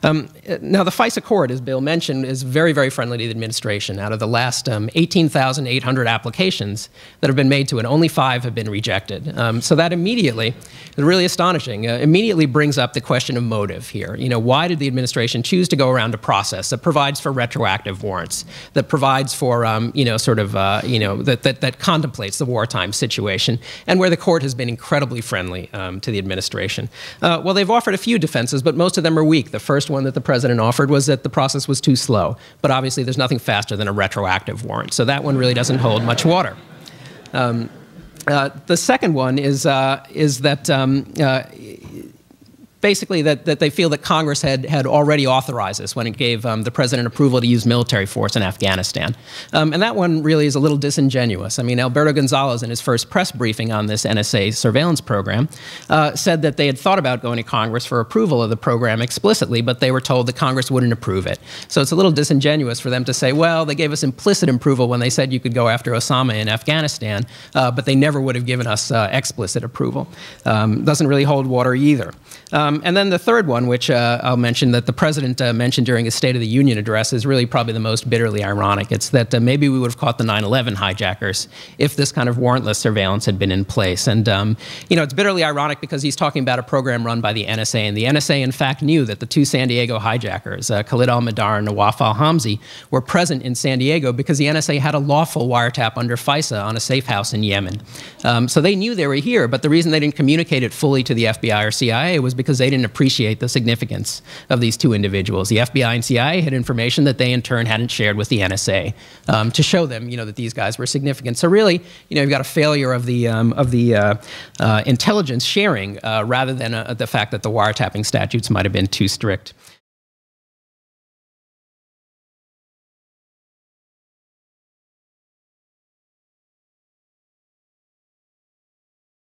Now, the FISA court, as Bill mentioned, is very, very friendly to the administration. Out of the last 18,800 applications that have been made to it, only 5 have been rejected. So that immediately, really astonishing, immediately brings up the question of motive here. You know, why did the administration choose to go around a process that provides for retroactive warrants, that provides for, that contemplates the wartime situation, and where the court has been incredibly friendly to the administration? Well, they've offered a few defenses, but most of them are weak. The first one that the president offered was that the process was too slow. But obviously, there's nothing faster than a retroactive warrant. So that one really doesn't hold much water. The second one is that basically that they feel that Congress had already authorized this when it gave the president approval to use military force in Afghanistan. And that one really is a little disingenuous. I mean, Alberto Gonzales, in his first press briefing on this NSA surveillance program, said that they had thought about going to Congress for approval of the program explicitly, but they were told that Congress wouldn't approve it. So it's a little disingenuous for them to say, well, they gave us implicit approval when they said you could go after Osama in Afghanistan, but they never would have given us explicit approval. Doesn't really hold water either. And then the third one, which I'll mention, that the president mentioned during his State of the Union address, is really probably the most bitterly ironic. It's that maybe we would have caught the 9/11 hijackers if this kind of warrantless surveillance had been in place. And, you know, it's bitterly ironic because he's talking about a program run by the NSA. And the NSA, in fact, knew that the 2 San Diego hijackers, Khalid al-Mihdhar and Nawaf al-Hamzi, were present in San Diego because the NSA had a lawful wiretap under FISA on a safe house in Yemen. So they knew they were here, but the reason they didn't communicate it fully to the FBI or CIA was because they didn't appreciate the significance of these 2 individuals. The FBI and CIA had information that they in turn hadn't shared with the NSA to show them, you know, that these guys were significant. So really, you know, you've got a failure of the intelligence sharing rather than the fact that the wiretapping statutes might have been too strict.